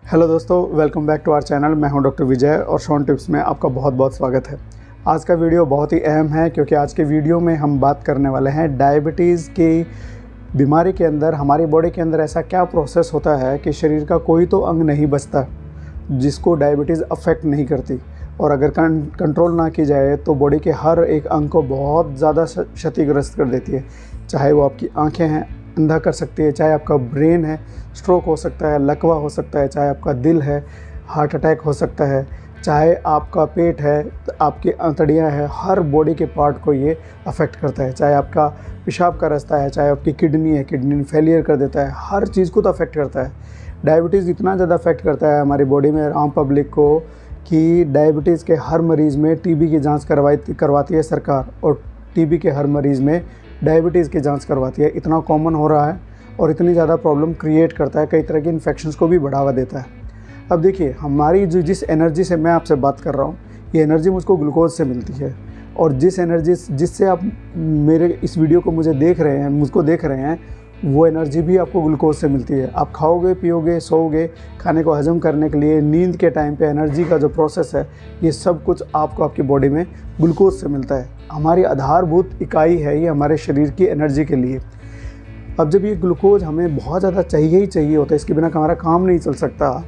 Hello दोस्तों, welcome back to our channel. मैं हूं डॉक्टर विजय और शॉन टिप्स में आपका बहुत बहुत स्वागत है। आज का वीडियो बहुत ही अहम है क्योंकि आज के वीडियो में हम बात करने वाले हैं डायबिटीज़ की बीमारी के अंदर हमारी बॉडी के अंदर ऐसा क्या प्रोसेस होता है कि शरीर का कोई तो अंग नहीं बचता जिसको डायबिटीज़ अफेक्ट नहीं करती, और अगर कंट्रोल ना की जाए तो बॉडी के हर एक अंग को बहुत ज़्यादा क्षतिग्रस्त कर देती है। चाहे वो आपकी आँखें हैं, अंधा कर सकती है, चाहे आपका ब्रेन है, स्ट्रोक हो सकता है, लकवा हो सकता है, चाहे आपका दिल है, हार्ट अटैक हो सकता है, चाहे आपका पेट है, आपकी आंतड़ियाँ हैं, हर बॉडी के पार्ट को ये अफेक्ट करता है। चाहे आपका पेशाब का रास्ता है, चाहे आपकी किडनी है, किडनी फेलियर कर देता है, हर चीज़ को तो अफेक्ट करता है। डायबिटीज़ इतना ज़्यादा अफेक्ट करता है हमारी बॉडी में आम पब्लिक को कि डायबिटीज़ के हर मरीज़ में टीबी की जाँच करवाती है सरकार, और टीबी के हर मरीज़ में डायबिटीज़ की जांच करवाती है। इतना कॉमन हो रहा है और इतनी ज़्यादा प्रॉब्लम क्रिएट करता है, कई तरह के इन्फेक्शंस को भी बढ़ावा देता है। अब देखिए, हमारी जिस एनर्जी से मैं आपसे बात कर रहा हूँ, ये एनर्जी मुझको ग्लूकोज से मिलती है, और जिससे आप मेरे इस वीडियो को मुझको देख रहे हैं, वो एनर्जी भी आपको ग्लूकोज से मिलती है। आप खाओगे, पियोगे, सोओगे, खाने को हजम करने के लिए, नींद के टाइम पे एनर्जी का जो प्रोसेस है, ये सब कुछ आपको आपकी बॉडी में ग्लूकोज से मिलता है। हमारी आधारभूत इकाई है ये हमारे शरीर की एनर्जी के लिए। अब जब ये ग्लूकोज हमें बहुत ज़्यादा चाहिए ही चाहिए होता है, इसके बिना हमारा काम नहीं चल सकता,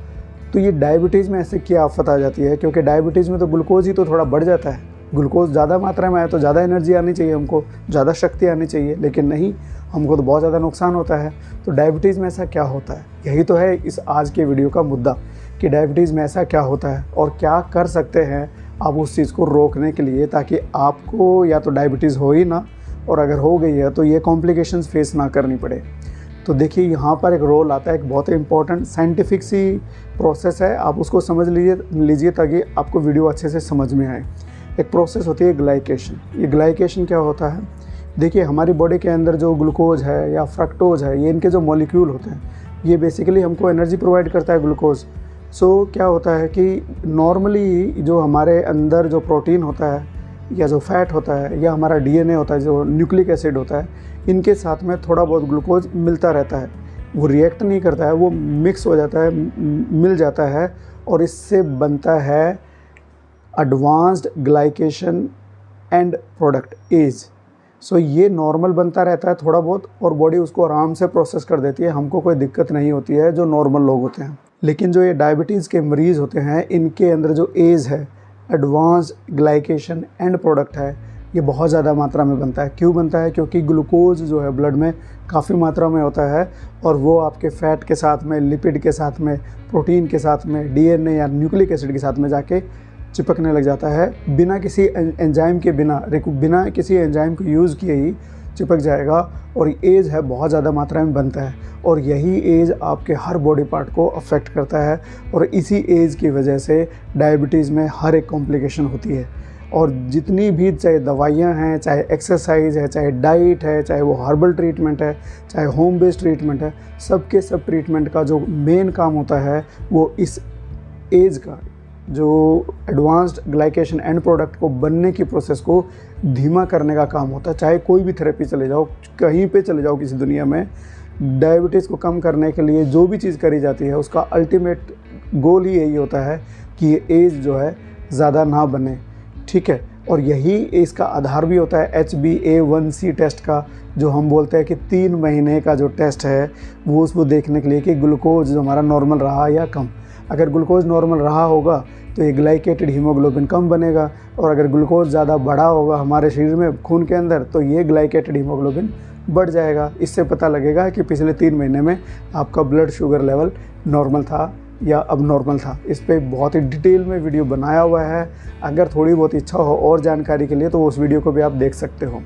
तो ये डायबिटीज़ में ऐसे क्या आफत आ जाती है, क्योंकि डायबिटीज़ में तो ग्लूकोज ही तो थोड़ा बढ़ जाता है। ग्लूकोज ज़्यादा मात्रा में आए तो ज़्यादा एनर्जी आनी चाहिए, हमको ज़्यादा शक्ति आनी चाहिए, लेकिन नहीं, हमको तो बहुत ज़्यादा नुकसान होता है। तो डायबिटीज़ में ऐसा क्या होता है, यही तो है इस आज के वीडियो का मुद्दा कि डायबिटीज़ में ऐसा क्या होता है और क्या कर सकते हैं आप उस चीज़ को रोकने के लिए, ताकि आपको या तो डायबिटीज़ हो ही ना, और अगर हो गई है तो ये कॉम्प्लिकेशंस फेस ना करनी पड़े। तो देखिए, यहाँ पर एक रोल आता है, एक बहुत ही इंपॉर्टेंट साइंटिफिक सी प्रोसेस है, आप उसको समझ लीजिए ताकि आपको वीडियो अच्छे से समझ में आए। एक प्रोसेस होती है ग्लाइकेशन। ये ग्लाइकेशन क्या होता है? देखिए, हमारी बॉडी के अंदर जो ग्लूकोज है या फ्रक्टोज है, ये इनके जो मॉलिक्यूल होते हैं, ये बेसिकली हमको एनर्जी प्रोवाइड करता है, ग्लूकोज। क्या होता है कि नॉर्मली जो हमारे अंदर जो प्रोटीन होता है या जो फैट होता है या हमारा डीएनए होता है, जो न्यूक्लिक एसिड होता है, इनके साथ में थोड़ा बहुत ग्लूकोज मिलता रहता है। वो रिएक्ट नहीं करता है, वो मिक्स हो जाता है, मिल जाता है, और इससे बनता है advanced glycation end product AGE. ये नॉर्मल बनता रहता है थोड़ा बहुत, और बॉडी उसको आराम से प्रोसेस कर देती है, हमको कोई दिक्कत नहीं होती है जो नॉर्मल लोग होते हैं। लेकिन जो ये डायबिटीज़ के मरीज़ होते हैं, इनके अंदर जो एज है, एडवांस ग्लाइकेशन एंड प्रोडक्ट है, ये बहुत ज़्यादा मात्रा में बनता है। क्यों बनता है? क्योंकि ग्लूकोज जो है ब्लड में काफ़ी मात्रा में होता है, और वो आपके फैट के साथ में, लिपिड के साथ में, प्रोटीन के साथ में, डीएनए या न्यूक्लिक एसिड के साथ में जाके चिपकने लग जाता है। बिना किसी एंजाइम के बिना किसी एंजाइम को यूज़ किए ही चिपक जाएगा, और एज है बहुत ज़्यादा मात्रा में बनता है, और यही एज आपके हर बॉडी पार्ट को अफेक्ट करता है, और इसी एज की वजह से डायबिटीज़ में हर एक कॉम्प्लिकेशन होती है। और जितनी भी, चाहे दवाइयाँ हैं, चाहे एक्सरसाइज है, चाहे डाइट है, चाहे वो हर्बल ट्रीटमेंट है, चाहे होम बेस्ड ट्रीटमेंट है, सब ट्रीटमेंट का जो मेन काम होता है वो इस एज का, जो एडवांस्ड ग्लाइकेशन एंड प्रोडक्ट को बनने की प्रोसेस को धीमा करने का काम होता है। चाहे कोई भी थेरेपी चले जाओ, कहीं पे चले जाओ किसी दुनिया में, डायबिटीज़ को कम करने के लिए जो भी चीज़ करी जाती है, उसका अल्टीमेट गोल ही यही होता है कि ये एज जो है ज़्यादा ना बने, ठीक है। और यही इसका आधार भी होता है HbA1c टेस्ट का, जो हम बोलते हैं कि 3 महीने का जो टेस्ट है, वो उसको देखने के लिए कि ग्लूकोज जो हमारा नॉर्मल रहा या कम। अगर ग्लूकोज नॉर्मल रहा होगा तो ये ग्लाइकेटेड हीमोग्लोबिन कम बनेगा, और अगर ग्लूकोज ज़्यादा बढ़ा होगा हमारे शरीर में, खून के अंदर, तो ये ग्लाइकेटेड हीमोग्लोबिन बढ़ जाएगा। इससे पता लगेगा कि पिछले 3 महीने में आपका ब्लड शुगर लेवल नॉर्मल था या अब नॉर्मल था। इस पर बहुत ही डिटेल में वीडियो बनाया हुआ है, अगर थोड़ी बहुत इच्छा हो और जानकारी के लिए तो उस वीडियो को भी आप देख सकते हो।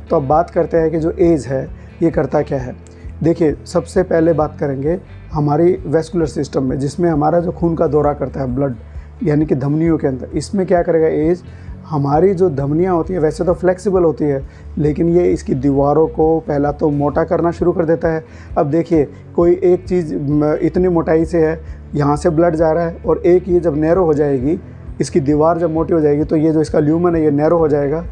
तो अब बात करते हैं कि जो एज है ये करता क्या है। देखिए, सबसे पहले बात करेंगे हमारी वेस्कुलर सिस्टम में, जिसमें हमारा जो खून का दौरा करता है, ब्लड, यानी कि धमनियों के अंदर। इसमें क्या करेगा एज? हमारी जो धमनियाँ होती हैं वैसे तो फ्लेक्सिबल होती है, लेकिन ये इसकी दीवारों को पहला तो मोटा करना शुरू कर देता है। अब देखिए, कोई एक चीज़ इतनी मोटाई से है, यहाँ से ब्लड जा रहा है, और एक ये जब नैरो हो जाएगी, इसकी दीवार जब मोटी हो जाएगी, तो ये जो इसका ल्यूमन है ये नैरो हो जाएगा,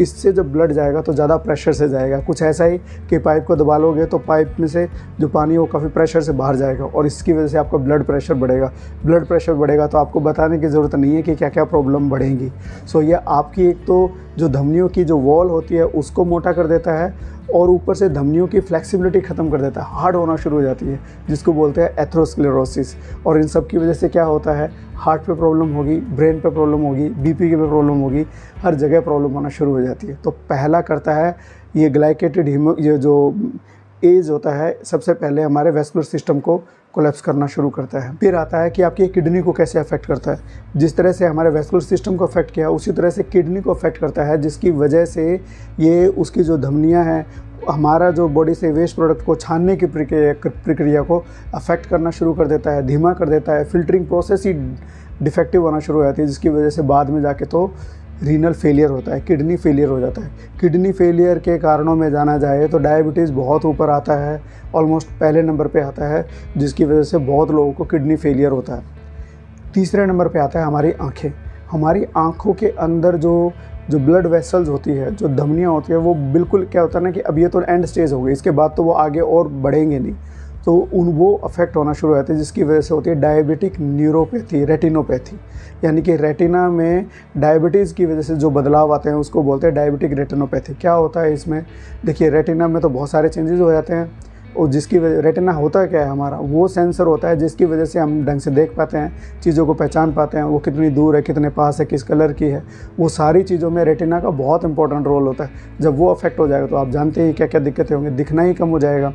इससे जब ब्लड जाएगा तो ज़्यादा प्रेशर से जाएगा। कुछ ऐसा ही कि पाइप को दबा लोगे तो पाइप में से जो पानी है वो काफ़ी प्रेशर से बाहर जाएगा और इसकी वजह से आपका ब्लड प्रेशर बढ़ेगा। ब्लड प्रेशर बढ़ेगा तो आपको बताने की ज़रूरत नहीं है कि क्या क्या प्रॉब्लम बढ़ेंगी। सो ये आपकी एक तो जो धमनियों की जो वॉल होती है उसको मोटा कर देता है और ऊपर से धमनियों की फ्लेक्सिबिलिटी ख़त्म कर देता है, हार्ड होना शुरू हो जाती है, जिसको बोलते हैं एथेरोस्क्लेरोसिस। और इन सब की वजह से क्या होता है, हार्ट पे प्रॉब्लम होगी, ब्रेन पे प्रॉब्लम होगी, बीपी के पे प्रॉब्लम होगी, हर जगह प्रॉब्लम होना शुरू हो जाती है। तो पहला करता है ये ग्लाइकेटेड ये जो एज होता है, सबसे पहले हमारे वेस्कुलर सिस्टम को कोलैप्स करना शुरू करता है। फिर आता है कि आपकी किडनी को कैसे अफेक्ट करता है। जिस तरह से हमारे वेस्कुलर सिस्टम को अफेक्ट किया उसी तरह से किडनी को अफेक्ट करता है, जिसकी वजह से ये उसकी जो धमनियाँ हैं, हमारा जो बॉडी से वेस्ट प्रोडक्ट को छानने की प्रक्रिया को अफेक्ट करना शुरू कर देता है, धीमा कर देता है। फिल्टरिंग प्रोसेस ही डिफेक्टिव होना शुरू हो जाती है, जिसकी वजह से बाद में जाके तो रीनल फेलियर होता है, किडनी फेलियर हो जाता है। किडनी फेलियर के कारणों में जाना जाए तो डायबिटीज़ बहुत ऊपर आता है, ऑलमोस्ट पहले नंबर पे आता है, जिसकी वजह से बहुत लोगों को किडनी फेलियर होता है। तीसरे नंबर पे आता है हमारी आँखें। हमारी आँखों के अंदर जो ब्लड वेसल्स होती है, जो धमनियाँ होती है, वो बिल्कुल क्या होता है ना कि अब ये तो एंड स्टेज हो गई, इसके बाद तो वो आगे और बढ़ेंगे नहीं, तो वो अफेक्ट होना शुरू हो जाते हैं, जिसकी वजह से होती है डायबिटिक न्यूरोपैथी, रेटिनोपैथी। यानी कि रेटिना में डायबिटीज़ की वजह से जो बदलाव आते हैं उसको बोलते हैं डायबिटिक रेटिनोपैथी। क्या होता है इसमें, देखिए रेटिना में तो बहुत सारे चेंजेस हो जाते हैं और जिसकी वजह, रेटिना होता क्या है हमारा, वो सेंसर होता है जिसकी वजह से हम ढंग से देख पाते हैं, चीज़ों को पहचान पाते हैं, वो कितनी दूर है, कितने पास है, किस कलर की है, वो सारी चीज़ों में रेटिना का बहुत इंपॉर्टेंट रोल होता है। जब वो अफेक्ट हो जाएगा तो आप जानते हैं क्या क्या दिक्कतें होंगी, दिखना ही कम हो जाएगा।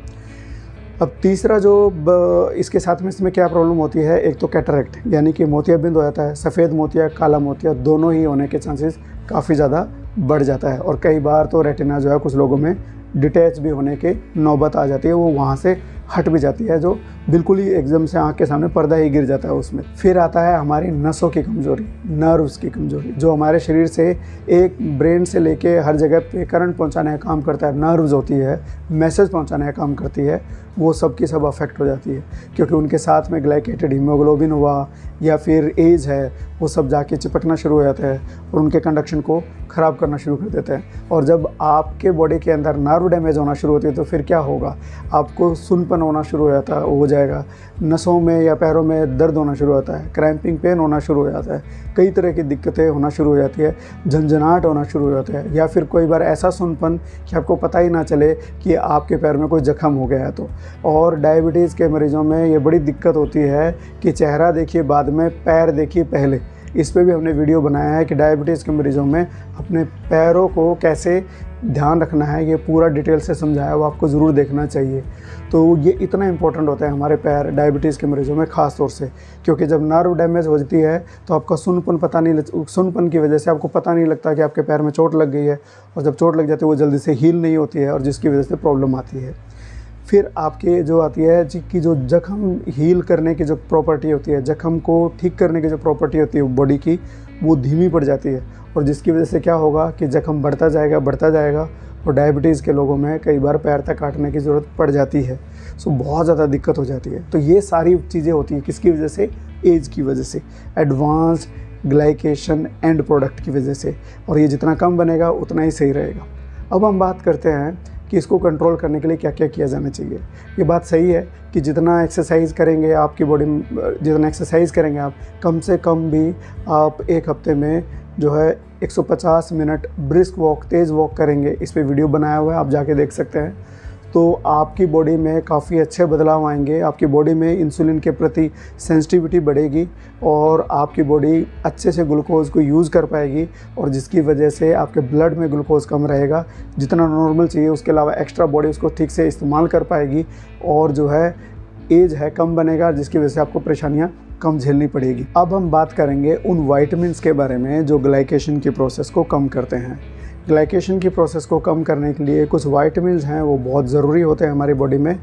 अब तीसरा जो इसके साथ में इसमें क्या प्रॉब्लम होती है, एक तो कैटरेक्ट यानी कि मोतियाबिंद हो जाता है, सफ़ेद मोतिया, काला मोतिया, दोनों ही होने के चांसेस काफ़ी ज़्यादा बढ़ जाता है। और कई बार तो रेटिना जो है कुछ लोगों में डिटैच भी होने के नौबत आ जाती है, वो वहाँ से हट भी जाती है, जो बिल्कुल ही एकदम से आँख के सामने पर्दा ही गिर जाता है उसमें। फिर आता है हमारी नसों की कमज़ोरी, नर्व्स की कमज़ोरी, जो हमारे शरीर से एक ब्रेन से लेके हर जगह पे करंट पहुँचाने का काम करता है, नर्व्स होती है, मैसेज पहुँचाने का काम करती है, वो सब की सब अफेक्ट हो जाती है, क्योंकि उनके साथ में ग्लाइकेटेड हीमोग्लोबिन हुआ या फिर एज है, वो सब जाके चिपकना शुरू हो जाता है और उनके कंडक्शन को ख़राब करना शुरू कर देता है। और जब आपके बॉडी के अंदर नर्व डैमेज होना शुरू होती है तो फिर क्या होगा, आपको सुनपन होना शुरू हो जाएगा, नसों में या पैरों में दर्द होना शुरू होता है, क्रैम्पिंग पेन होना शुरू हो जाता है, कई तरह की दिक्कतें होना शुरू हो जाती है, झंझनाहट होना शुरू हो जाता है, या फिर कोई बार ऐसा सुनपन कि आपको पता ही ना चले कि आपके पैर में कोई जख्म हो गया है। तो और डायबिटीज़ के मरीज़ों में ये बड़ी दिक्कत होती है कि चेहरा देखिए बाद में, पैर देखिए पहले। इस पे भी हमने वीडियो बनाया है कि डायबिटीज़ के मरीज़ों में अपने पैरों को कैसे ध्यान रखना है, ये पूरा डिटेल से समझाया, वो आपको ज़रूर देखना चाहिए। तो ये इतना इम्पोर्टेंट होता है हमारे पैर डायबिटीज़ के मरीज़ों में ख़ास तौर से, क्योंकि जब नर्व डैमेज हो जाती है तो आपका सुनपन की वजह से आपको पता नहीं लगता कि आपके पैर में चोट लग गई है, और जब चोट लग जाती है वो जल्दी से हील नहीं होती है और जिसकी वजह से प्रॉब्लम आती है। फिर आपके जो आती है कि जो जख्म हील करने की जो प्रॉपर्टी होती है, जख्म को ठीक करने की जो प्रॉपर्टी होती है बॉडी की, वो धीमी पड़ जाती है, और जिसकी वजह से क्या होगा कि जख्म बढ़ता जाएगा और डायबिटीज़ के लोगों में कई बार पैर तक काटने की ज़रूरत पड़ जाती है। सो बहुत ज़्यादा दिक्कत हो जाती है। तो ये सारी चीज़ें होती हैं किसकी वजह से, एज की वजह से, एडवांस ग्लाइकेशन एंड प्रोडक्ट की वजह से, और ये जितना कम बनेगा उतना ही सही रहेगा। अब हम बात करते हैं कि इसको कंट्रोल करने के लिए क्या क्या किया जाना चाहिए। ये बात सही है कि जितना एक्सरसाइज करेंगे आपकी बॉडी में, जितना एक्सरसाइज करेंगे आप, कम से कम भी आप एक हफ्ते में जो है 150 मिनट ब्रिस्क वॉक, तेज़ वॉक करेंगे। इस पे वीडियो बनाया हुआ है, आप जाके देख सकते हैं। तो आपकी बॉडी में काफ़ी अच्छे बदलाव आएंगे, आपकी बॉडी में इंसुलिन के प्रति सेंसिटिविटी बढ़ेगी और आपकी बॉडी अच्छे से ग्लूकोज को यूज़ कर पाएगी, और जिसकी वजह से आपके ब्लड में ग्लूकोज कम रहेगा, जितना नॉर्मल चाहिए उसके अलावा एक्स्ट्रा बॉडी उसको ठीक से इस्तेमाल कर पाएगी, और जो है एज है कम बनेगा, जिसकी वजह से आपको परेशानियाँ कम झेलनी पड़ेगी। अब हम बात करेंगे उन वाइटामिन्स के बारे में जो ग्लाइकेशन की प्रोसेस को कम करते हैं। ग्लाइकेशन की प्रोसेस को कम करने के लिए कुछ वाइटामिन्स हैं, वो बहुत ज़रूरी होते हैं हमारी बॉडी में।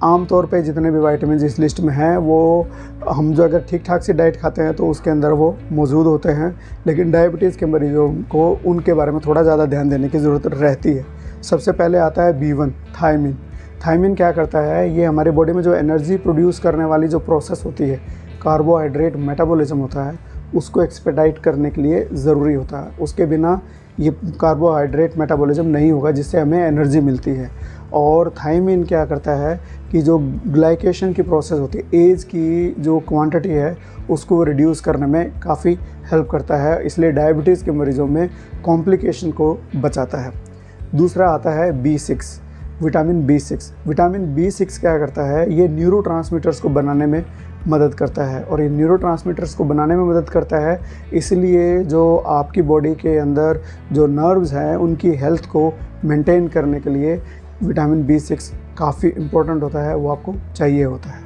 आमतौर पे जितने भी वाइटामिन्स इस लिस्ट में हैं, वो हम जो अगर ठीक ठाक से डाइट खाते हैं तो उसके अंदर वो मौजूद होते हैं, लेकिन डायबिटीज़ के मरीज़ों को उनके बारे में थोड़ा ज़्यादा ध्यान देने की ज़रूरत रहती है। सबसे पहले आता है B1 थायमिन। थायमिन क्या करता है, ये हमारे बॉडी में जो एनर्जी प्रोड्यूस करने वाली जो प्रोसेस होती है, कार्बोहाइड्रेट मेटाबॉलिज्म होता है, उसको एक्सपेडाइट करने के लिए ज़रूरी होता है। उसके बिना ये कार्बोहाइड्रेट मेटाबॉलिज्म नहीं होगा जिससे हमें एनर्जी मिलती है। और थायमिन क्या करता है कि जो ग्लाइकेशन की प्रोसेस होती है, एज की जो क्वांटिटी है उसको रिड्यूस करने में काफ़ी हेल्प करता है, इसलिए डायबिटीज़ के मरीज़ों में कॉम्प्लिकेशन को बचाता है। दूसरा आता है B6, vitamin B6। Vitamin B6 क्या करता है, ये न्यूरोट्रांसमीटर्स को बनाने में मदद करता है, और ये न्यूरोट्रांसमीटर्स को बनाने में मदद करता है, इसलिए जो आपकी बॉडी के अंदर जो नर्व्स हैं उनकी हेल्थ को मेंटेन करने के लिए विटामिन B6 काफ़ी इम्पोर्टेंट होता है, वो आपको चाहिए होता है।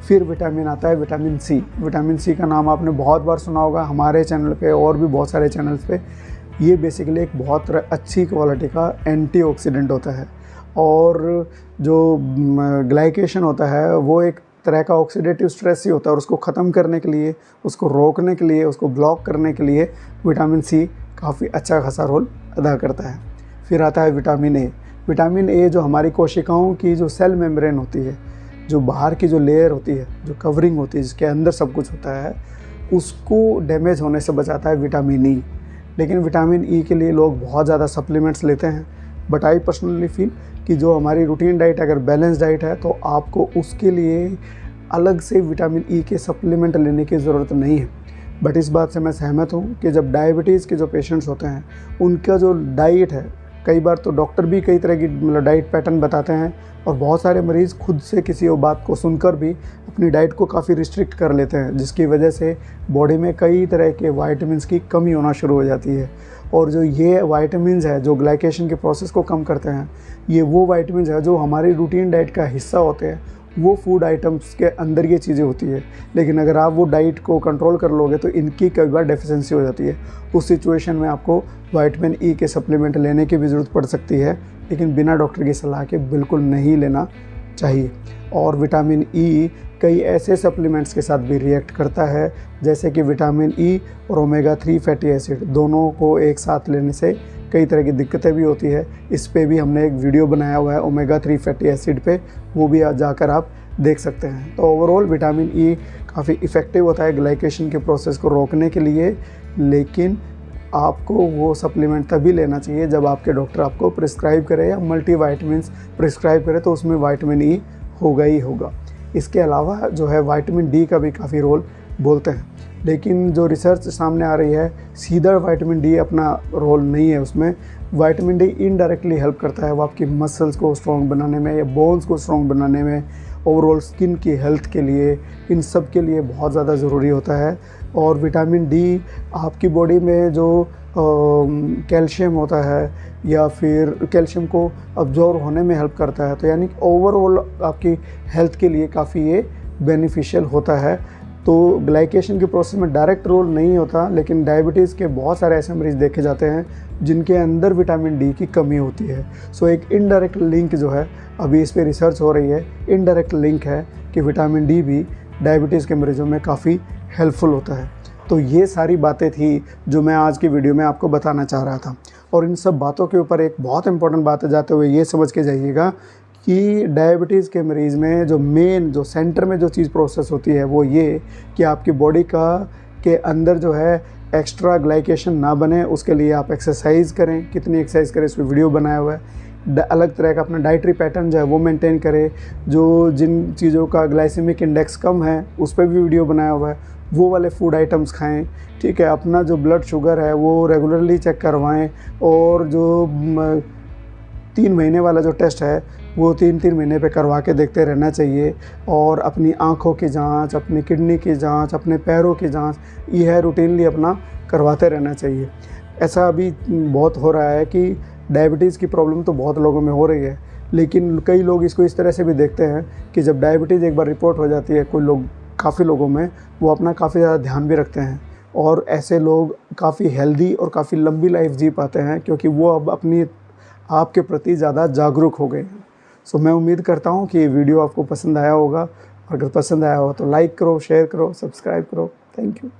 फिर विटामिन आता है विटामिन C। विटामिन C का नाम आपने बहुत बार सुना होगा हमारे चैनल पे और भी बहुत सारे चैनल्स पे। ये बेसिकली एक बहुत अच्छी क्वालिटी का एंटीऑक्सीडेंट होता है, और जो ग्लाइकेशन होता है वो एक तरह का ऑक्सीडेटिव स्ट्रेस ही होता है, और उसको ख़त्म करने के लिए, उसको रोकने के लिए, उसको ब्लॉक करने के लिए विटामिन C काफ़ी अच्छा खासा रोल अदा करता है। फिर आता है विटामिन A। विटामिन A जो हमारी कोशिकाओं की जो सेल मेम्ब्रेन होती है, जो बाहर की जो लेयर होती है, जो कवरिंग होती है जिसके अंदर सब कुछ होता है, उसको डैमेज होने से बचाता है विटामिन E। लेकिन विटामिन E के लिए लोग बहुत ज़्यादा सप्लीमेंट्स लेते हैं, बट आई पर्सनली फील कि जो हमारी रूटीन डाइट अगर बैलेंस डाइट है तो आपको उसके लिए अलग से विटामिन E के सप्लीमेंट लेने की ज़रूरत नहीं है। बट इस बात से मैं सहमत हूँ कि जब डायबिटीज़ के जो पेशेंट्स होते हैं उनका जो डाइट है, कई बार तो डॉक्टर भी कई तरह की मतलब डाइट पैटर्न बताते हैं, और बहुत सारे मरीज़ खुद से किसी और बात को सुनकर भी अपनी डाइट को काफ़ी रिस्ट्रिक्ट कर लेते हैं, जिसकी वजह से बॉडी में कई तरह के वाइटामिन्स की कमी होना शुरू हो जाती है। और जो ये वाइटामिन्स है जो ग्लाइकेशन के प्रोसेस को कम करते हैं, ये वो वाइटामिन्स है जो हमारी रूटीन डाइट का हिस्सा होते हैं, वो फूड आइटम्स के अंदर ये चीज़ें होती है। लेकिन अगर आप वो डाइट को कंट्रोल कर लोगे तो इनकी कई बार डेफिशिएंसी हो जाती है। उस सिचुएशन में आपको विटामिन E के सप्लीमेंट लेने की भी ज़रूरत पड़ सकती है, लेकिन बिना डॉक्टर की सलाह के बिल्कुल नहीं लेना चाहिए। और विटामिन E कई ऐसे सप्लीमेंट्स के साथ भी रिएक्ट करता है, जैसे कि विटामिन E और ओमेगा 3 फैटी एसिड, दोनों को एक साथ लेने से कई तरह की दिक्कतें भी होती है। इस पे भी हमने एक वीडियो बनाया हुआ है ओमेगा 3 फैटी एसिड पे, वो भी जाकर आप देख सकते हैं। तो ओवरऑल विटामिन E काफ़ी इफ़ेक्टिव होता है ग्लाइकेशन के प्रोसेस को रोकने के लिए, लेकिन आपको वो सप्लीमेंट तभी लेना चाहिए जब आपके डॉक्टर आपको प्रिस्क्राइब करे या मल्टीविटामिन्स प्रिस्क्राइब करे, तो उसमें विटामिन E होगा ही होगा। इसके अलावा जो है विटामिन D का भी काफ़ी रोल बोलते हैं, लेकिन जो रिसर्च सामने आ रही है सीधा विटामिन D अपना रोल नहीं है उसमें। विटामिन D इनडायरेक्टली हेल्प करता है, वो आपकी मसल्स को स्ट्रॉन्ग बनाने में या बोन्स को स्ट्रॉन्ग बनाने में, ओवरऑल स्किन की हेल्थ के लिए, इन सब के लिए बहुत ज़्यादा ज़रूरी होता है। और विटामिन D आपकी बॉडी में जो कैल्शियम होता है या फिर कैल्शियम को अब्जॉर्ब होने में हेल्प करता है, तो यानी ओवरऑल आपकी हेल्थ के लिए काफ़ी ये बेनिफिशियल होता है। तो ग्लाइकेशन के प्रोसेस में डायरेक्ट रोल नहीं होता, लेकिन डायबिटीज़ के बहुत सारे ऐसे मरीज़ देखे जाते हैं जिनके अंदर विटामिन D की कमी होती है। सो एक इनडायरेक्ट लिंक जो है, अभी इस पे रिसर्च हो रही है, इनडायरेक्ट लिंक है कि विटामिन D भी डायबिटीज़ के मरीज़ों में काफ़ी हेल्पफुल होता है। तो ये सारी बातें थी जो मैं आज की वीडियो में आपको बताना चाह रहा था। और इन सब बातों के ऊपर एक बहुत इंपॉर्टेंट बात जाते हुए ये समझ के जाइएगा कि डायबिटीज़ के मरीज़ में जो मेन जो सेंटर में जो चीज़ प्रोसेस होती है वो ये कि आपकी बॉडी का के अंदर जो है एक्स्ट्रा ग्लाइकेशन ना बने, उसके लिए आप एक्सरसाइज करें। कितनी एक्सरसाइज करें इस पर वीडियो बनाया हुआ है। अलग तरह का अपना डाइटरी पैटर्न जो है वो मेंटेन करें। जो जिन चीज़ों का ग्लाइसेमिक इंडेक्स कम है उस पर भी वीडियो बनाया हुआ है, वो वाले फूड आइटम्स खाएं, ठीक है। अपना जो ब्लड शुगर है वो रेगुलरली चेक करवाएं, और जो 3 महीने वाला जो टेस्ट है वो 3-3 महीने पे करवा के देखते रहना चाहिए। और अपनी आँखों की जांच, अपनी किडनी की जांच, अपने पैरों की जांच, यह रूटीनली अपना करवाते रहना चाहिए। ऐसा अभी बहुत हो रहा है कि डायबिटीज़ की प्रॉब्लम तो बहुत लोगों में हो रही है, लेकिन कई लोग इसको इस तरह से भी देखते हैं कि जब डायबिटीज़ एक बार रिपोर्ट हो जाती है कोई लोग, काफ़ी लोगों में, वो अपना काफ़ी ज़्यादा ध्यान भी रखते हैं, और ऐसे लोग काफ़ी हेल्दी और काफ़ी लंबी लाइफ जी पाते हैं क्योंकि वो अब अपनी आपके प्रति ज़्यादा जागरूक हो गए हैं। सो मैं उम्मीद करता हूँ कि ये वीडियो आपको पसंद आया होगा। अगर पसंद आया हो तो लाइक करो, शेयर करो, सब्सक्राइब करो। Thank you.